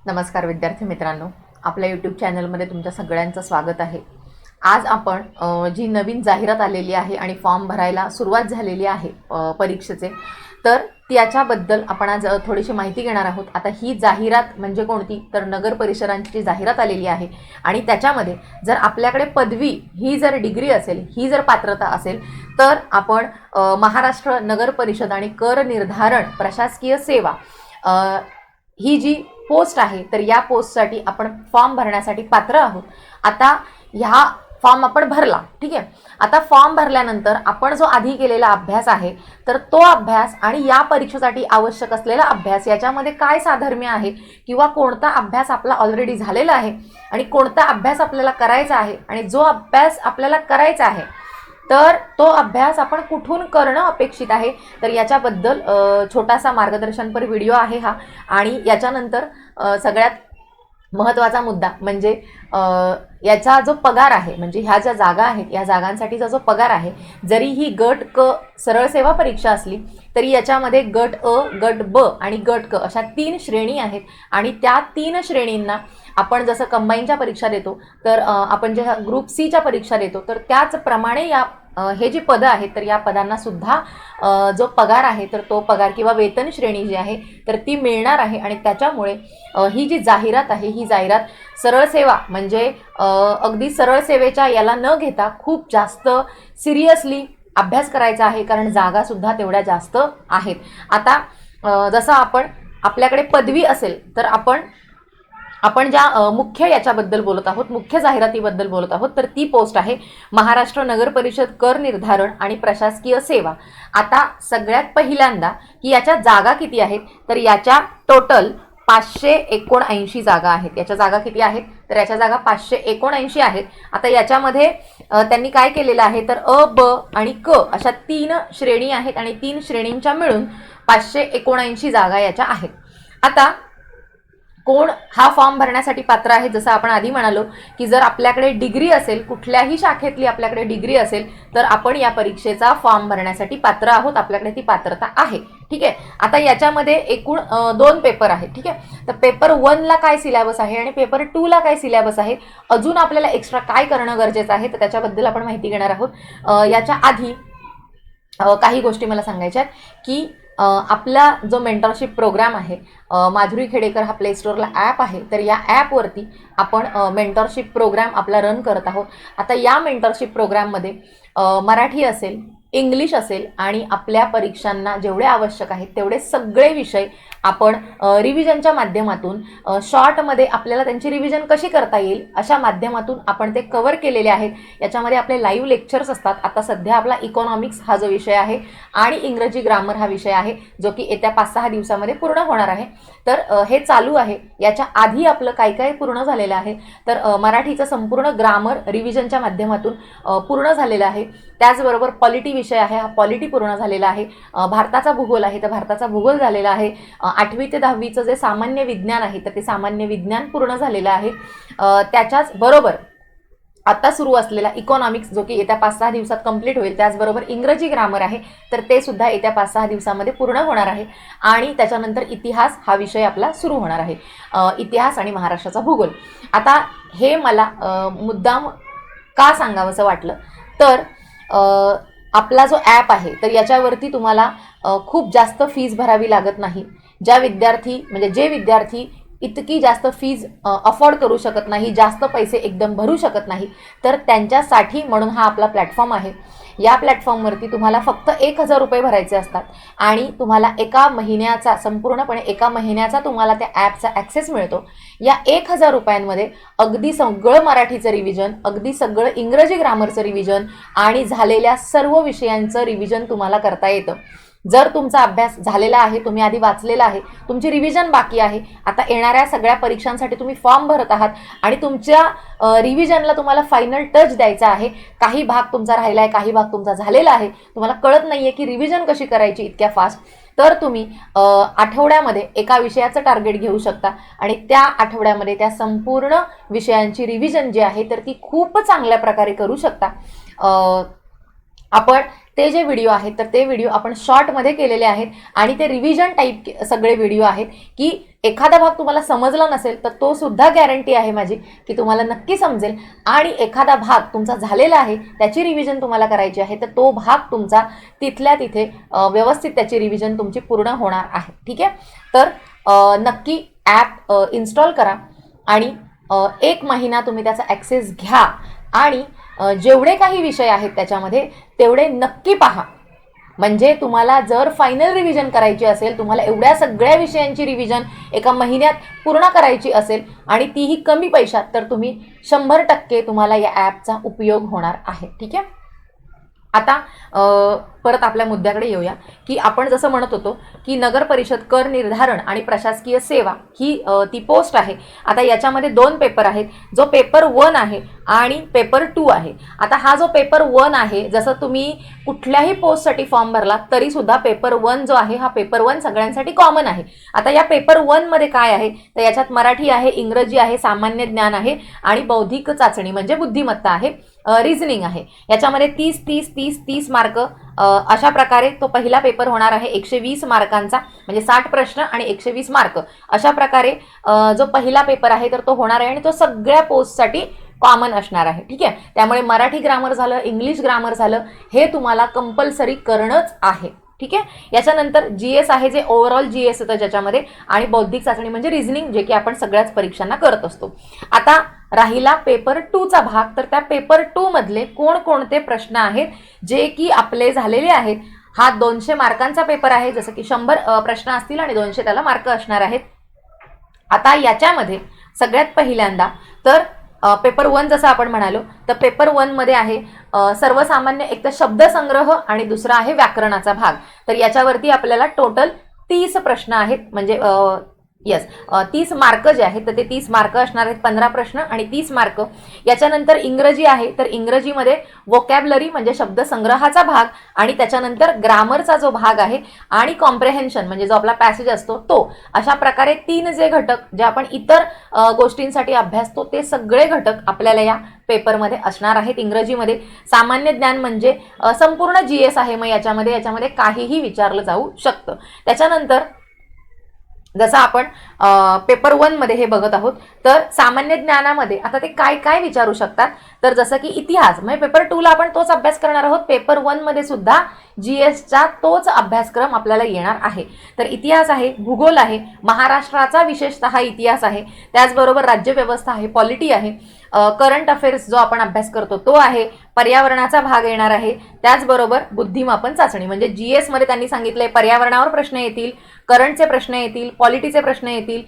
नमस्कार विद्यार्थी मित्रांनो, आपल्या यूट्यूब चॅनलमध्ये तुमच्या सगळ्यांचं स्वागत आहे। आज आपण जी नवीन जाहिरात आलेली आहे आणि फॉर्म भरायला सुरुवात झालेली आहे परीक्षेचे, तर त्याच्याबद्दल आपण आज थोडीशी माहिती घेणार आहोत। आता ही जाहिरात म्हणजे कोणती, तर नगर परिषदांची जाहिरात आलेली आहे आणि त्याच्यामध्ये जर आपल्याकडे पदवी ही जर डिग्री असेल, ही जर पात्रता असेल, तर आपण महाराष्ट्र नगर परिषद आणि कर निर्धारण प्रशासकीय सेवा ही जी पोस्ट आहे, तर या पोस्टसाठी आपण फॉर्म भरण्यासाठी पात्र आहोत। आता ह्या फॉर्म आपण भरला, ठीक आहे। आता फॉर्म भरल्यानंतर आपण जो आधी केलेला अभ्यास आहे, तर तो अभ्यास आणि या परीक्षेसाठी आवश्यक असलेला अभ्यास याच्यामध्ये काय साधर्म्य आहे किंवा कोणता अभ्यास आपला ऑलरेडी झालेला आहे आणि कोणता अभ्यास आपल्याला करायचा आहे आणि जो अभ्यास आपल्याला करायचा आहे तर तो अभ्यास आपण कुठून करणं अपेक्षित आहे, तर याच्याबद्दल छोटासा मार्गदर्शनपर व्हिडिओ आहे हा। आणि याच्यानंतर सगळ्यात महत्त्वाचा मुद्दा म्हणजे याचा जो पगार आहे, म्हणजे ह्या ज्या जागा आहेत या जागांसाठीचा जो पगार आहे, जरी ही गट क सरळ सेवा परीक्षा असली तरी याच्यामध्ये गट अ, गट ब आणि गट क अशा 3 श्रेणी आहेत आणि त्या 3 श्रेणींना आपण जसं कंबाईनच्या परीक्षा देतो, तर आपण जे ग्रुप सीच्या परीक्षा देतो, तर त्याचप्रमाणे या हे जी पदं आहेत तर या पदांना सुद्धा जो पगार आहे तर तो पगार किंवा वेतन श्रेणी जी आहे तर ती मिळणार आहे। आणि त्याच्यामुळे ही जी जाहिरात आहे, ही जाहिरात सरळ सेवा म्हणजे अगदी सरळ सेवेच्या याला न घेता खूप जास्त सिरियसली अभ्यास करायचा आहे, कारण जागा सुद्धा तेवढ्या जास्त आहेत। आता जसं आपल्याकडे पदवी असेल तर आपण ज्या मुख्य याच्याबद्दल बोलत आहोत, मुख्य जाहिरातीबद्दल बोलत आहोत, तर ती पोस्ट आहे महाराष्ट्र नगर परिषद कर निर्धारण आणि प्रशासकीय सेवा। आता सगळ्यात पहिल्यांदा की याच्या जागा किती आहेत, तर याच्या टोटल 579 जागा आहेत। याच्या जागा किती आहेत, तर याच्या जागा 579 आहेत। आता याच्यामध्ये त्यांनी काय केलेलं आहे, तर अ, ब आणि क अशा 3 श्रेणी आहेत आणि 3 श्रेणींच्या मिळून 579 जागा याच्या आहेत। आता कोण हा फॉर्म भरण्यासाठी पात्र आहे, जसं आपण आधी म्हणालो की जर आपल्याकडे डिग्री असेल, कुठल्याही शाखेतली आपल्याकडे डिग्री असेल, तर आपण या परीक्षेचा फॉर्म भरण्यासाठी पात्र आहोत, आपल्याकडे ती पात्रता आहे, ठीक आहे। आता याच्यामध्ये एकूण 2 पेपर आहेत, ठीक आहे। तर पेपर 1 ला काय सिलेबस आहे आणि पेपर 2 ला काय सिलेबस आहे, अजून आपल्याला एक्स्ट्रा काय करणं गरजेचं आहे, तर त्याच्याबद्दल आपण माहिती घेणार आहोत। याच्या आधी काही गोष्टी मला सांगायच्या आहेत की आपला जो मेंटरशिप प्रोग्राम आहे, माधुरी खेडेकर हा प्ले स्टोअरला ॲप आहे, तर या ॲपवरती आपण मेंटरशिप प्रोग्राम आपला रन करत आहोत। आता या मेंटरशिप प्रोग्राममध्ये मराठी असेल, इंग्लिश असेल आणि आपल्या परीक्षांना जेवढे आवश्यक आहेत तेवढे सगळे विषय आपण रिव्हिजनच्या माध्यमातून शॉर्टमध्ये आपल्याला त्यांची रिव्हिजन कशी करता येईल अशा माध्यमातून आपण ते कव्हर केलेले आहेत। याच्यामध्ये आपले लाईव्ह लेक्चर्स असतात। आता सध्या आपला इकॉनॉमिक्स हा जो विषय आहे आणि इंग्रजी ग्रामर हा विषय आहे, जो की येत्या 5-6 दिवसामध्ये पूर्ण होणार आहे, तर हे चालू आहे। याच्या आधी आपलं काय काय पूर्ण झालेलं आहे, तर मराठीचं संपूर्ण ग्रामर रिव्हिजनच्या माध्यमातून पूर्ण झालेलं आहे। त्याचबरोबर पॉलिटी विषय आहे, हा पॉलिटी पूर्ण झालेला आहे। भारताचा भूगोल आहे, तर भारताचा भूगोल झालेला आहे। 8वी ते 10वीचं जे सामान्य विज्ञान आहे तर ते सामान्य विज्ञान पूर्ण झालेलं आहे। त्याच्याच बरोबर आता सुरू असलेला इकॉनॉमिक्स जो की येत्या 5-6 दिवसात कंप्लीट होईल, त्याचबरोबर इंग्रजी ग्रामर आहे तर ते सुद्धा येत्या 5-6 दिवसामध्ये पूर्ण होणार आहे। आणि त्याच्यानंतर इतिहास हा विषय आपला सुरू होणार आहे, इतिहास आणि महाराष्ट्राचा भूगोल। आता हे मला मुद्दाम का सांगावंसं वाटलं, तर आपला जो ॲप आहे तर याच्यावरती तुम्हाला खूप जास्त फीज भरावी लागत नाही। जे विद्यार्थी इतकी जास्त फीज अफोर्ड करू शकत नाही, जास्त पैसे एकदम भरू शकत नाही, तर त्यांच्यासाठी म्हणून हा आपला प्लॅटफॉर्म आहे। या प्लॅटफॉर्मवरती तुम्हाला फक्त 1000 रुपये भरायचे असतात आणि तुम्हाला संपूर्णपणे एका महिन्याचा तुम्हाला त्या ॲपचा ॲक्सेस मिळतो। या 1000 रुपयांमध्ये अगदी सगळं मराठीचं रिव्हिजन, अगदी सगळं इंग्रजी ग्रामरचं रिव्हिजन आणि झालेल्या सर्व विषयांचं रिव्हिजन तुम्हाला करता येतं। जर तुमचा अभ्यास झालेला आहे, तुम्ही आधी वाचलेला आहे, तुमची रिव्हिजन बाकी आहे, आता येणाऱ्या सगळ्या परीक्षांसाठी तुम्ही फॉर्म भरत आहात आणि तुमच्या रिव्हिजनला तुम्हाला फायनल टच द्यायचा आहे, काही भाग तुमचा राहिला आहे, काही भाग तुमचा झालेला आहे, तुम्हाला कळत नाही आहे की रिव्हिजन कशी करायची इतक्या फास्ट, तर तुम्ही आठवड्यामध्ये एका विषयाचं टार्गेट घेऊ शकता आणि त्या आठवड्यामध्ये त्या संपूर्ण विषयांची रिव्हिजन जी आहे तर ती खूप चांगल्या प्रकारे करू शकता। आपण ते जे व्हिडिओ आहेत तर ते व्हिडिओ आपण शॉर्टमध्ये केलेले आहेत आणि ते रिव्हिजन टाईप सगळे व्हिडिओ आहेत की एखादा भाग तुम्हाला समजला नसेल तर तो सुद्धा गॅरंटी आहे माझी की तुम्हाला नक्की समजेल, आणि एखादा भाग तुमचा झालेला आहे त्याची रिव्हिजन तुम्हाला करायची आहे तर तो भाग तुमचा तिथल्या तिथे व्यवस्थित त्याची रिव्हिजन तुमची पूर्ण होणार आहे. ठीक आहे, तर नक्की ॲप इन्स्टॉल करा आणि 1 महिना तुम्ही त्याचा ॲक्सेस घ्या आणि जेवढे काही विषय आहेत त्याच्यामध्ये तेवढे नक्की पहा. म्हणजे तुम्हाला जर फायनल रिव्हिजन करायची असेल, तुम्हाला एवढ्या सगळ्या विषयांची रिव्हिजन एका महिन्यात पूर्ण करायची असेल आणि तीही कमी पैशात, तर तुम्ही 100% तुम्हाला या ॲपचा उपयोग होणार आहे. ठीक आहे, आता परत आपल्या मुद्द्याकडे येऊया की आपण जसं म्हणत होतो की नगर परिषद कर निर्धारण आणि प्रशासकीय सेवा ही ती पोस्ट आहे. आता याच्यामध्ये 2 पेपर आहेत, जो पेपर 1 आहे आणि पेपर 2 आहे. आता हा जो पेपर 1 आहे, जसं तुम्ही कुठल्याही पोस्टसाठी फॉर्म भरला तरी सुद्धा पेपर 1 जो आहे हा पेपर 1 सगळ्यांसाठी कॉमन आहे. आता या पेपर 1 मध्ये काय आहे तर याच्यात मराठी आहे, इंग्रजी आहे, सामान्य ज्ञान आहे आणि बौद्धिक चाचणी म्हणजे बुद्धिमत्ता आहे, रिझनिंग आहे. याच्यामध्ये 30 मार्क अशा प्रकारे तो पहिला पेपर होणार आहे 120 मार्कांचा, म्हणजे 60 प्रश्न आणि 120 मार्क अशा प्रकारे जो पहिला पेपर आहे तर तो होणार आहे आणि तो सगळ्या पोस्टसाठी कॉमन असणार आहे. ठीक आहे, त्यामुळे मराठी ग्रामर झालं, इंग्लिश ग्रामर झालं, हे तुम्हाला कंपल्सरी करणंच आहे. ठीक आहे, याच्यानंतर GS आहे जे ओव्हरऑल GS होतं ज्याच्यामध्ये, आणि बौद्धिक चाचणी म्हणजे रिझनिंग जे की आपण सगळ्याच परीक्षांना करत असतो. आता राहिला पेपर 2चा भाग, तर त्या पेपर 2 मधले कोणकोणते प्रश्न आहेत जे की आपले झालेले आहेत. हा 200 मार्कांचा पेपर आहे, जसं की 100 प्रश्न असतील आणि 200 त्याला मार्क असणार आहेत. आता याच्यामध्ये सगळ्यात पहिल्यांदा तर पेपर 1 जसं आपण म्हणालो तर पेपर 1 मध्ये आहे सर्वसामान्य, एक तर शब्दसंग्रह आणि दुसरा आहे व्याकरणाचा भाग. तर याच्यावरती आपल्याला टोटल 30 प्रश्न आहेत, म्हणजे 30 मार्क जे आहेत तर ते 30 मार्क असणार आहेत, 15 प्रश्न आणि 30 मार्क. याच्यानंतर इंग्रजी आहे, तर इंग्रजीमध्ये वोकॅबलरी म्हणजे शब्दसंग्रहाचा भाग आणि त्याच्यानंतर ग्रामरचा जो भाग आहे आणि कॉम्प्रेहेन्शन म्हणजे जो आपला पॅसेज असतो तो. अशा प्रकारे 3 जे घटक जे आपण इतर गोष्टींसाठी अभ्यासतो ते सगळे घटक आपल्याला या पेपरमध्ये असणार आहेत. इंग्रजीमध्ये सामान्य ज्ञान म्हणजे संपूर्ण GS आहे, मग याच्यामध्ये काहीही विचारलं जाऊ शकतं. त्याच्यानंतर जसं आपण पेपर 1 मध्ये हे बघत आहोत, तर सामान्य ज्ञानामध्ये आता ते काय काय विचारू शकतात, तर जसं की इतिहास, म्हणजे पेपर 2 ला आपण तोच अभ्यास करणार आहोत, पेपर 1 मध्ये सुद्धा GSचा तोच अभ्यासक्रम आपल्याला येणार आहे. तर इतिहास आहे, भूगोल आहे, महाराष्ट्राचा विशेषतः इतिहास आहे, त्याचबरोबर राज्यव्यवस्था आहे, पॉलिटी आहे, करंट अफेअर्स जो आपण अभ्यास करतो तो आहे, पर्यावरणाचा भाग येणार आहे, त्याचबरोबर बुद्धिमापन चाचणी म्हणजे GS मध्ये त्यांनी सांगितलंय पर्यावरणावर प्रश्न येतील, करंटचे प्रश्न येतील, पॉलिटीचे प्रश्न येतील,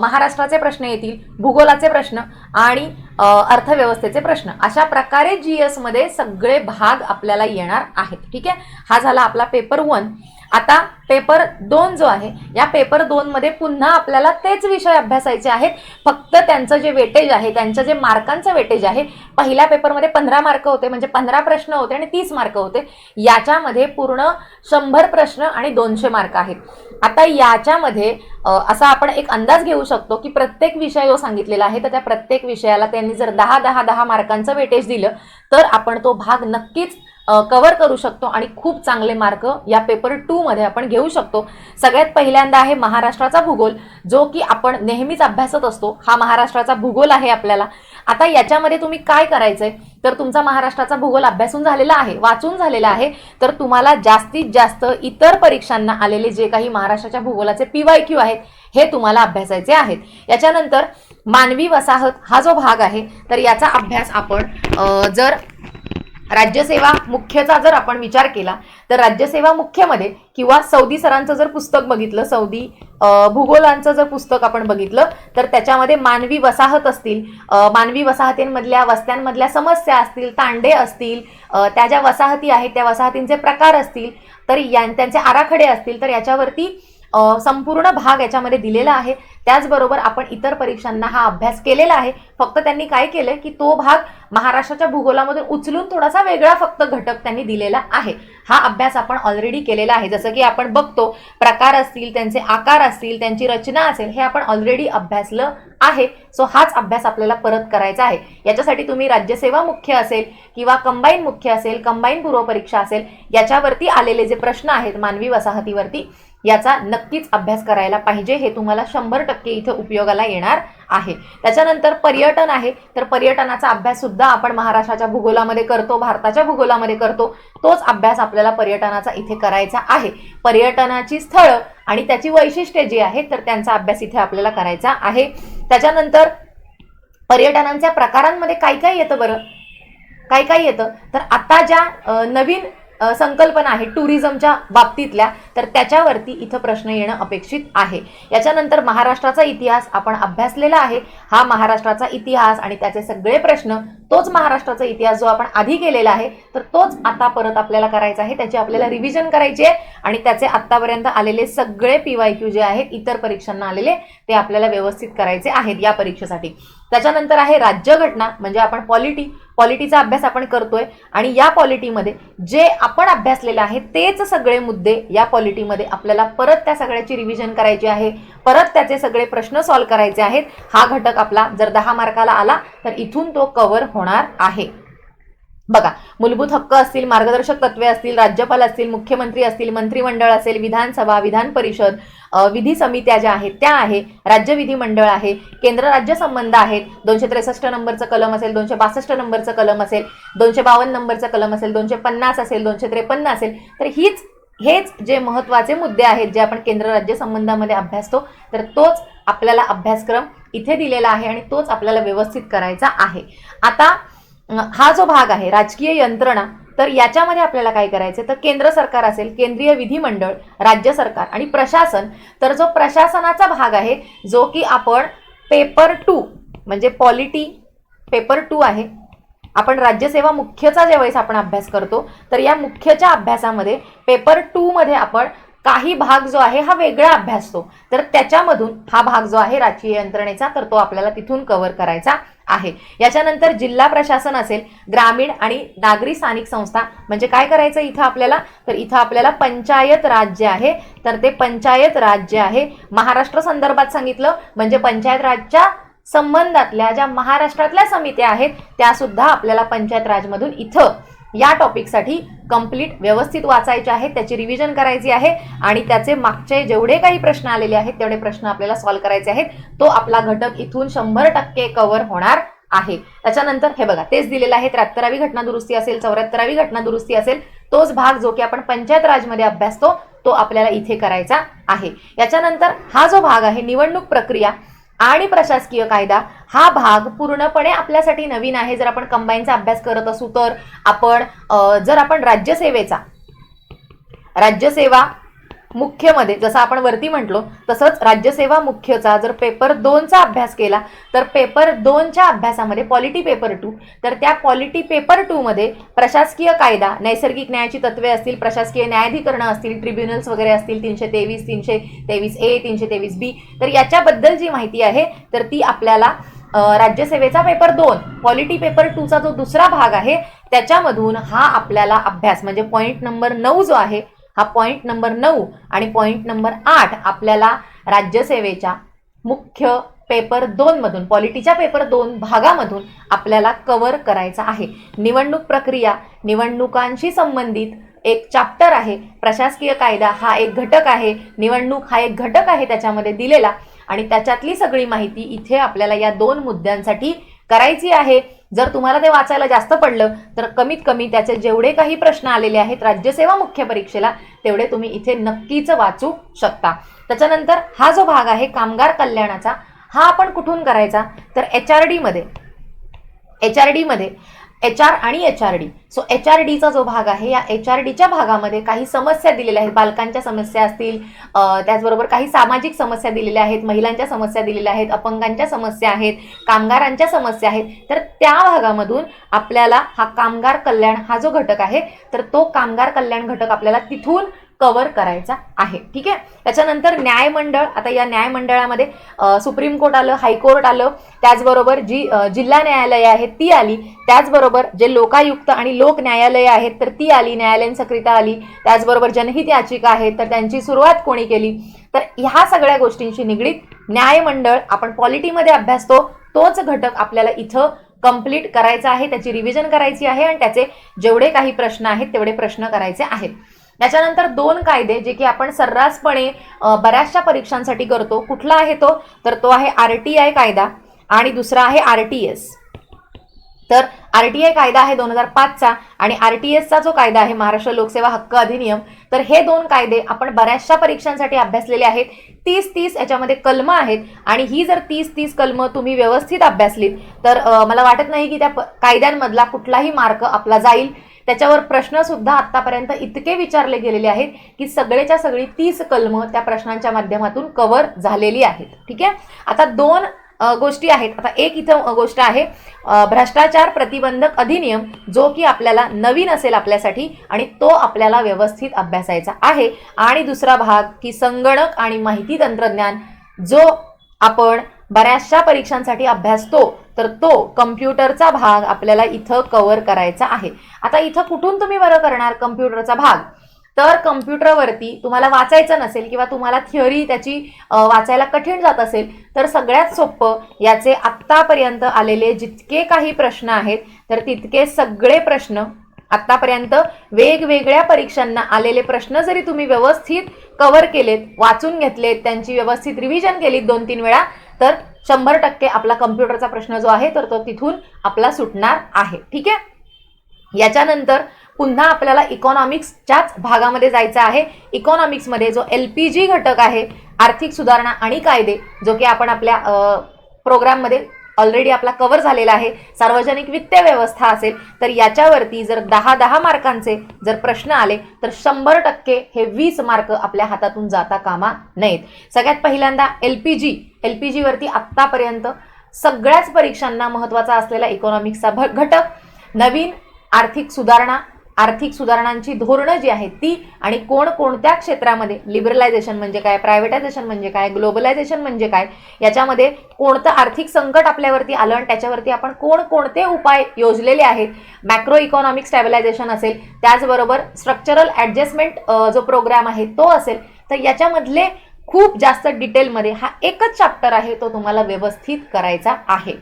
महाराष्ट्राचे प्रश्न येतील, भूगोलाचे प्रश्न आणि अर्थव्यवस्थेचे प्रश्न. अशा प्रकारे GS मध्ये सगळे भाग आपल्याला येणार आहेत. ठीक आहे, हा झाला आपला पेपर 1. आता पेपर 2 जो आहे, या पेपर 2 मध्ये पुन्हा आपल्याला तेच विषय अभ्यासायचे आहेत, फक्त त्यांचं जे वेटेज आहे, त्यांचं जे मार्कांचं वेटेज आहे, पहिल्या पेपरमध्ये 15 मार्क होते म्हणजे 15 प्रश्न होते आणि 30 मार्क होते. याच्यामध्ये पूर्ण 100 प्रश्न आणि 200 मार्क आहेत. आता याच्यामध्ये असा आपण एक अंदाज घेऊ शकतो की प्रत्येक विषय जो सांगितलेला आहे तर त्या प्रत्येक विषयाला त्यांनी जर 10 मार्कांचं वेटेज दिलं तर आपण तो भाग नक्कीच कव्हर करू शकतो आणि खूप चांगले मार्क या पेपर 2 मध्ये आपण घेऊ शकतो. सगळ्यात पहिल्यांदा आहे महाराष्ट्राचा भूगोल, जो की आपण नेहमीच अभ्यासत असतो. हा महाराष्ट्राचा भूगोल आहे आपल्याला. आता याच्यामध्ये तुम्ही काय करायचंय, तर तुमचा महाराष्ट्राचा भूगोल अभ्यासून झालेला आहे, वाचून झालेला आहे, तर तुम्हाला जास्तीत जास्त इतर परीक्षांना आलेले जे काही महाराष्ट्राच्या भूगोलाचे PYQ आहेत हे तुम्हाला अभ्यासायचे आहेत. याच्यानंतर मानवी वसाहत हा जो भाग आहे तर याचा अभ्यास आपण जर राज्यसेवा मुख्यचा जर आपण विचार केला तर राज्यसेवा मुख्यमध्ये किंवा सौदी सरांचं जर पुस्तक बघितलं, सौदी भूगोलांचं जर पुस्तक आपण बघितलं तर त्याच्यामध्ये मानवी वसाहत असतील, मानवी वसाहतींमधल्या वस्त्यांमधल्या समस्या असतील, तांडे असतील, त्या ज्या वसाहती आहेत त्या वसाहतींचे प्रकार असतील, तर त्यांचे आराखडे असतील, तर याच्यावरती संपूर्ण भाग याच्यामध्ये दिलेला आहे. त्याचबरोबर आपण इतर परीक्षांना हा अभ्यास केलेला आहे, फक्त त्यांनी काय केलंय की तो भाग महाराष्ट्राच्या भूगोलामधून उचलून थोडासा वेगळा फक्त घटक त्यांनी दिलेला आहे. हा अभ्यास आपण ऑलरेडी केलेला आहे. जसं की आपण बघतो प्रकार असतील, त्यांचे आकार असतील, त्यांची रचना असेल, हे आपण ऑलरेडी अभ्यासलं आहे. सो हाच अभ्यास आपल्याला परत करायचा आहे. याच्यासाठी तुम्ही राज्यसेवा मुख्य असेल किंवा कंबाईन मुख्य असेल, कंबाईन पूर्व परीक्षा असेल, याच्यावरती आलेले जे प्रश्न आहेत मानवी वसाहतीवरती याचा नक्कीच अभ्यास करायला पाहिजे. हे तुम्हाला 100% इथे उपयोगाला येणार आहे. त्याच्यानंतर पर्यटन आहे, तर पर्यटनाचा अभ्यास सुद्धा आपण महाराष्ट्राच्या भूगोलामध्ये करतो, भारताच्या भूगोलामध्ये करतो. तोच अभ्यास आपल्याला पर्यटनाचा इथे करायचा आहे. पर्यटनाची स्थळं आणि त्याची वैशिष्ट्ये जी आहेत तर त्यांचा अभ्यास इथे आपल्याला करायचा आहे. त्याच्यानंतर पर्यटनांच्या प्रकारांमध्ये काय काय येतं बरं, काय काय येतं, तर आता ज्या नवीन संकल्पना आहे टुरिझमच्या बाबतीतल्या, तर त्याच्यावरती इथं प्रश्न येणं अपेक्षित आहे. याच्यानंतर महाराष्ट्राचा इतिहास आपण अभ्यासलेला आहे. हा महाराष्ट्राचा इतिहास आणि त्याचे सगळे प्रश्न, तोच महाराष्ट्राचा इतिहास जो आपण आधी केलेला आहे तर तोच आता परत आपल्याला करायचा आहे. त्याची आपल्याला रिव्हिजन करायची आहे आणि त्याचे आत्तापर्यंत आलेले सगळे PYQ जे आहेत इतर परीक्षांना आलेले ते आपल्याला व्यवस्थित करायचे आहेत या परीक्षेसाठी. त्याच्यानंतर आहे राज्यघटना, म्हणजे आपण पॉलिटीचा अभ्यास आपण करतोय आणि या पॉलिटीमध्ये जे आपण अभ्यासलेलं आहे तेच सगळे मुद्दे या पॉलिटीमध्ये आपल्याला परत त्या सगळ्याची रिव्हिजन करायची आहे, परत त्याचे सगळे प्रश्न सॉल्व्ह करायचे आहेत. हा घटक आपला जर 10 मार्काला आला तर इथून तो कव्हर होणार आहे. बघा, मूलभूत हक्क असतील, मार्गदर्शक तत्वे असतील, राज्यपाल असतील, मुख्यमंत्री असतील, मंत्रिमंडळ असेल, विधानसभा, विधान परिषद, विधी समित्या ज्या आहेत त्या आहे, राज्य विधिमंडळ आहे, केंद्र राज्य संबंध आहेत, 263 नंबरचं कलम असेल, 262 नंबरचं कलम असेल, 252 नंबरचं कलम असेल, 250 असेल, 253 असेल. तर हेच जे महत्त्वाचे मुद्दे आहेत जे आपण केंद्र राज्य संबंधामध्ये अभ्यासतो, तर तोच आपल्याला अभ्यासक्रम इथे दिलेला आहे आणि तोच आपल्याला व्यवस्थित करायचा आहे. आता हा जो भाग आहे राजकीय यंत्रणा, तर याच्यामध्ये आपल्याला काय करायचं, तर केंद्र सरकार असेल, केंद्रीय विधिमंडळ, राज्य सरकार आणि प्रशासन. तर जो प्रशासनाचा भाग आहे जो की आपण पेपर 2 म्हणजे पॉलिटी पेपर 2 आहे, आपण राज्यसेवा मुख्यचा ज्यावेळेस आपण अभ्यास करतो तर या मुख्यच्या अभ्यासामध्ये पेपर 2 मध्ये आपण काही भाग जो आहे हा वेगळा अभ्यासतो. तर त्याच्यामधून हा भाग जो आहे राजकीय यंत्रणेचा, तर तो आपल्याला तिथून कव्हर करायचा आहे. याच्यानंतर जिल्हा प्रशासन असेल, ग्रामीण आणि नागरी स्थानिक संस्था, म्हणजे काय करायचं इथं आपल्याला, तर इथं आपल्याला पंचायत राज जे आहे तर ते पंचायत राज जे आहे महाराष्ट्र संदर्भात सांगितलं, म्हणजे पंचायत राजच्या संबंधातल्या ज्या महाराष्ट्रातल्या समित्या आहेत त्या सुद्धा आपल्याला पंचायत राजमधून इथं या टॉपिकसाठी कंप्लीट व्यवस्थित वाचायचे आहेत, त्याची रिव्हिजन करायची आहे आणि त्याचे मागचे जेवढे काही प्रश्न आलेले आहेत तेवढे प्रश्न आपल्याला सॉल्व्ह करायचे आहेत. तो आपला घटक इथून 100% कव्हर होणार आहे. त्याच्यानंतर हे बघा, तेच दिलेलं आहे. 73वी घटना दुरुस्ती असेल, 74वी घटना दुरुस्ती असेल, तोच भाग जो की आपण पंचायत राजमध्ये अभ्यासतो तो आपल्याला इथे करायचा आहे. याच्यानंतर हा जो भाग आहे निवडणूक प्रक्रिया आणि प्रशासकीय कायदा, हा भाग पूर्णपणे आपल्यासाठी नवीन आहे. जर आपण कंबाईनचा अभ्यास करत असू तर जर आपण राज्यसेवा मुख्यमध्ये जसं आपण वरती म्हटलो तसंच राज्यसेवा मुख्यचा जर पेपर 2चा अभ्यास केला तर पेपर 2च्या अभ्यासामध्ये पॉलिटी पेपर 2, तर त्या पॉलिटी पेपर 2 मध्ये प्रशासकीय कायदा, नैसर्गिक न्यायाची तत्वे असतील, प्रशासकीय न्यायाधिकरणं असतील, ट्रिब्युनल्स वगैरे असतील, 323, 323A, 323B, तर याच्याबद्दल जी माहिती आहे तर ती आपल्याला राज्यसेवेचा पेपर 2 पॉलिटी पेपर 2चा जो दुसरा भाग आहे त्याच्यामधून हा आपल्याला अभ्यास, म्हणजे पॉईंट नंबर 9 जो आहे हा पॉईंट नंबर 9 आणि पॉईंट नंबर 8 आपल्याला राज्यसेवेच्या मुख्य पेपर 2 मधून, पॉलिटीच्या पेपर 2 भागामधून आपल्याला कव्हर करायचा आहे. निवडणूक प्रक्रिया, निवडणुकांशी संबंधित एक चॅप्टर आहे. प्रशासकीय कायदा हा एक घटक आहे, निवडणूक हा एक घटक आहे त्याच्यामध्ये दिलेला आणि त्याच्यातली सगळी माहिती इथे आपल्याला या 2 मुद्द्यांसाठी करायची आहे. जर तुम्हाला ते वाचायला जास्त पडलं तर कमीत कमी त्याचे जेवढे काही प्रश्न आलेले आहेत राज्यसेवा मुख्य परीक्षेला तेवढे तुम्ही इथे नक्कीच वाचू शकता. त्याच्यानंतर हा जो भाग आहे कामगार कल्याणाचा, हा आपण कुठून करायचा, तर HRD मध्ये HR आणि HRD. सो HRDचा जो भाग आहे या HRDच्या भागामध्ये काही समस्या दिलेल्या आहेत, बालकांच्या समस्या असतील, त्याचबरोबर काही सामाजिक समस्या दिलेल्या आहेत, महिलांच्या समस्या दिलेल्या आहेत, अपंगांच्या समस्या आहेत, कामगारांच्या समस्या आहेत. तर त्या भागामधून आपल्याला हा कामगार कल्याण हा जो घटक आहे तर तो कामगार कल्याण घटक आपल्याला तिथून कव्हर करायचा आहे. ठीक आहे. त्याच्यानंतर न्यायमंडळ, आता या न्यायमंडळामध्ये सुप्रीम कोर्ट आलं, हायकोर्ट आलं, त्याचबरोबर जी जिल्हा न्यायालय आहेत ती आली, त्याचबरोबर जे लोकायुक्त आणि लोक न्यायालय आहेत तर ती आली, न्यायालयीन सक्रियता आली, त्याचबरोबर जनहित याचिका आहेत तर त्यांची सुरुवात कोणी केली. तर ह्या सगळ्या गोष्टींशी निगडीत न्यायमंडळ आपण पॉलिटीमध्ये अभ्यासतो, तोच घटक आपल्याला इथं कंप्लीट करायचा आहे, त्याची रिव्हिजन करायची आहे आणि त्याचे जेवढे काही प्रश्न आहेत तेवढे प्रश्न करायचे आहेत. त्याच्यानंतर 2 कायदे जे की आपण सर्रासपणे बऱ्याचशा परीक्षांसाठी करतो. कुठला आहे तो? तर तो आहे RTI कायदा आणि दुसरा आहे RTS. तर RTI कायदा आहे 2005चा आणि RTSचा जो कायदा आहे महाराष्ट्र लोकसेवा हक्क अधिनियम, तर हे 2 कायदे आपण बऱ्याचशा परीक्षांसाठी अभ्यासलेले आहेत. 30 याच्यामध्ये कलमं आहेत आणि ही जर 30 कलमं तुम्ही व्यवस्थित अभ्यासलीत तर मला वाटत नाही की त्या कायद्यांमधला कुठलाही मार्क आपला जाईल. त्याच्यावर प्रश्न सुद्धा आतापर्यंत इतके विचारले गेलेले आहेत की सगळेच्या सगळी 30 कलमं त्या प्रश्नांच्या माध्यमातून कव्हर झालेली आहेत. ठीक आहे. आता 2 गोष्टी आहेत. आता एक इथं गोष्ट आहे भ्रष्टाचार प्रतिबंधक अधिनियम, जो की आपल्याला नवीन असेल आपल्यासाठी आणि तो आपल्याला व्यवस्थित अभ्यासायचा आहे. आणि दुसरा भाग की संगणक आणि माहिती तंत्रज्ञान, जो आपण बऱ्याचशा परीक्षांसाठी अभ्यासतो, तर तो कम्प्युटरचा भाग आपल्याला इथं कव्हर करायचा आहे. आता इथं कुठून तुम्ही बरं करणार कम्प्युटरचा भाग? तर कम्प्युटरवरती तुम्हाला वाचायचं नसेल किंवा तुम्हाला थिअरी त्याची वाचायला कठीण जात असेल तर सगळ्यात सोपं याचे आत्तापर्यंत आलेले जितके काही प्रश्न आहेत तर तितके सगळे प्रश्न आत्तापर्यंत वेगवेगळ्या परीक्षांना आलेले प्रश्न जरी तुम्ही व्यवस्थित कव्हर केलेत, वाचून घेतलेत, त्यांची व्यवस्थित रिव्हिजन केलीत 2-3 वेळा, तर 100% आपला कम्प्युटरचा प्रश्न जो आहे तर तो तिथून आपला सुटणार आहे. ठीक आहे. याच्यानंतर पुन्हा आपल्याला इकॉनॉमिक्सच्याच भागामध्ये जायचं आहे. इकॉनॉमिक्समध्ये जो LPG घटक आहे, आर्थिक सुधारणा आणि कायदे, जो की आपण आपल्या प्रोग्राममध्ये ऑलरेडी आपला कव्हर झालेला आहे. सार्वजनिक वित्त व्यवस्था असेल तर याच्यावरती जर 10-10 मार्कांचे जर प्रश्न आले तर 100% हे 20 मार्क आपल्या हातातून जाता कामा नयेत. सगळ्यात पहिल्यांदा LPG वरती आत्तापर्यंत सगळ्याच परीक्षांना महत्त्वाचा असलेला इकॉनॉमिक्सचा घटक, नवीन आर्थिक सुधारणांची धोरणं जी आहेत ती, आणि कोणत्या क्षेत्रामध्ये लिबरलायझेशन म्हणजे काय, प्रायव्हेटायझेशन म्हणजे काय, ग्लोबलायझेशन म्हणजे काय, याच्यामध्ये कोणतं आर्थिक संकट आपल्यावरती आलं आणि त्याच्यावरती आपण कोणते उपाय योजलेले आहेत. मॅक्रो इकॉनॉमिक स्टॅबिलायझेशन असेल, त्याचबरोबर स्ट्रक्चरल ॲडजस्टमेंट जो प्रोग्राम आहे तो असेल, तर याच्यामधले खूप जास्त डिटेलमध्ये हा एकच चॅप्टर आहे तो तुम्हाला व्यवस्थित करायचा आहे.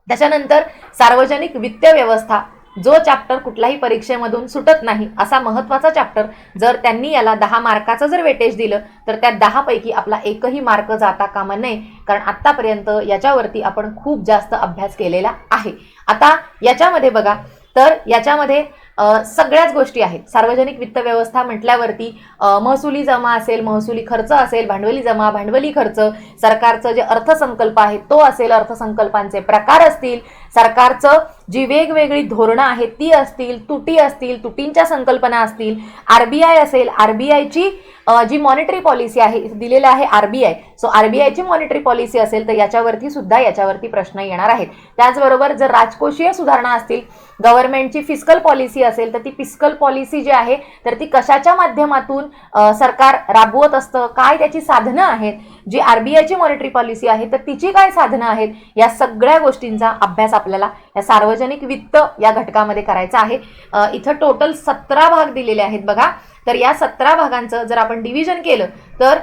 त्याच्यानंतर सार्वजनिक वित्त व्यवस्था, जो चॅप्टर कुठल्याही परीक्षेमधून सुटत नाही असा महत्त्वाचा चॅप्टर, जर त्यांनी याला 10 मार्काचं जर वेटेज दिलं तर त्या 10 पैकी आपला एकही मार्क जाता कामा नये, कारण आत्तापर्यंत याच्यावरती आपण खूप जास्त अभ्यास केलेला आहे. आता याच्यामध्ये बघा, तर याच्यामध्ये सगळ्याच गोष्टी आहेत. सार्वजनिक वित्त व्यवस्था म्हटल्यावरती महसुली जमा असेल, महसुली खर्च असेल, भांडवली जमा, भांडवली खर्च, सरकारचं जे अर्थसंकल्प आहे तो असेल, अर्थसंकल्पांचे प्रकार असतील, सरकारचं जी वेगवेगळी धोरणं आहेत ती असतील, तुटींच्या संकल्पना असतील, RBI असेल, RBIची जी मॉनिटरी पॉलिसी आहे दिलेलं आहे RBI, सो RBIची मॉनिटरी पॉलिसी असेल तर याच्यावरती प्रश्न येणार आहेत. त्याचबरोबर जर राजकोषीय सुधारणा असतील, गव्हर्नमेंटची फिस्कल पॉलिसी असेल तर ती फिस्कल पॉलिसी जी आहे तर ती कशाच्या माध्यमातून सरकार राबवत असतं, काय त्याची साधनं आहेत, जी RBIची मॉनिटरी पॉलिसी आहे तर तिची काय साधनं आहेत, या सगळ्या गोष्टींचा अभ्यास आपल्याला या सार्वजनिक वित्त या घटकामध्ये करायचा आहे. इथं टोटल 17 भाग दिलेले आहेत बघा. तर या 17 भागांचं जर आपण डिव्हिजन केलं तर,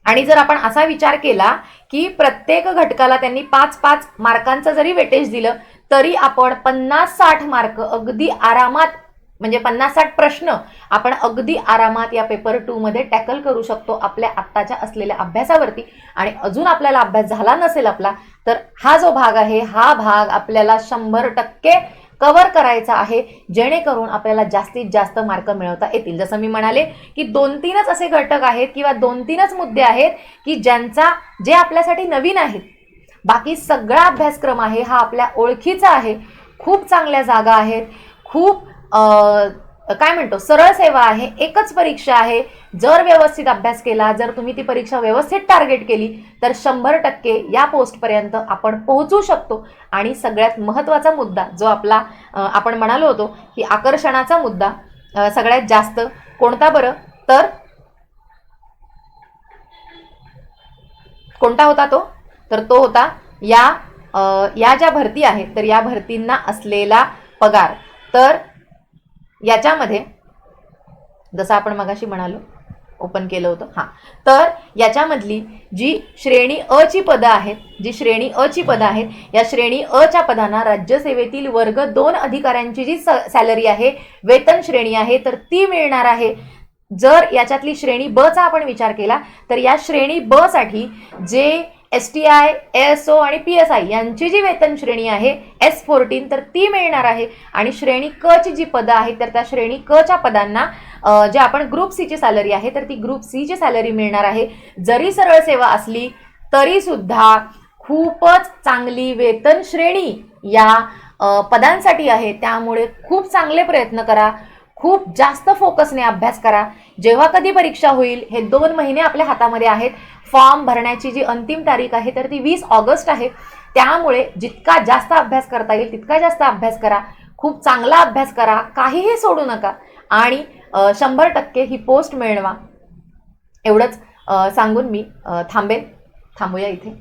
आणि जर आपण असा विचार केला की प्रत्येक घटकाला त्यांनी 5-5 मार्कांचं जरी वेटेज दिलं तरी आपण 50-60 मार्क अगदी आरामात, म्हणजे 50-60 प्रश्न आपण अगदी आरामात या पेपर 2 मध्ये टॅकल करू शकतो आपल्या आत्ताच्या असलेल्या अभ्यासावरती. आणि अजून आपल्याला अभ्यास झाला नसेल आपला तर हा जो भाग आहे हा भाग आपल्याला 100% कव्हर करायचा आहे, जेणेकरून आपल्याला जास्तीत जास्त मार्क मिळवता येतील. जसं मी म्हणाले की 2-3च असे घटक आहेत किंवा 2-3च मुद्दे आहेत की जे आपल्यासाठी नवीन आहेत. बाकी सगळा अभ्यासक्रम आहे हा आपल्या ओळखीचा आहे, खूप चांगल्या जागा आहेत, खूप काय म्हणतो सरळ सेवा आहे, एकच परीक्षा आहे. जर व्यवस्थित अभ्यास केला, जर तुम्ही ती परीक्षा व्यवस्थित टार्गेट केली तर 100% या पोस्टपर्यंत आपण पोहोचू शकतो. आणि सगळ्यात महत्त्वाचा मुद्दा जो आपला आपण म्हणालो होतो की आकर्षणाचा मुद्दा सगळ्यात जास्त कोणता बरं, तर कोणता होता तो? तर तो होता या ज्या भरती आहेत तर या भरतींना असलेला पगार. तर याच्यामध्ये जसं आपण मगाशी म्हणालो ओपन केलं होतं हां. तर याच्यामधली जी श्रेणी अ ची पदं आहेत, या श्रेणी अ च्या पदांना राज्यसेवेतील वर्ग 2 अधिकाऱ्यांची जी सॅलरी आहे, वेतन श्रेणी आहे, तर ती मिळणार आहे. जर याच्यातली श्रेणी ब चा आपण विचार केला तर या श्रेणी ब साठी जे STI, ASO आणि PSI यांची जी वेतन श्रेणी आहे S14 तर ती मिळणार आहे. आणि श्रेणी क ची जी पदं आहेत तर त्या श्रेणी क च्या पदांना जे आपण ग्रुप सी ची सॅलरी आहे तर ती ग्रुप सी ची सॅलरी मिळणार आहे. जरी सरळ सेवा असली तरी सुद्धा खूपच चांगली वेतन श्रेणी या पदांसाठी आहे. त्यामुळे खूप चांगले प्रयत्न करा, खूप जास्त फोकसने अभ्यास करा. जेव्हा कधी परीक्षा होईल हे 2 महिने आपल्या हातामध्ये आहेत. फॉर्म भरण्याची जी अंतिम तारीख आहे तर ती 20 ऑगस्ट आहे. त्यामुळे जितका जास्त अभ्यास करता येईल तितका जास्त अभ्यास करा, खूप चांगला अभ्यास करा, काहीही सोडू नका आणि 100% ही पोस्ट मिळवा. एवढंच सांगून मी थांबूया इथे.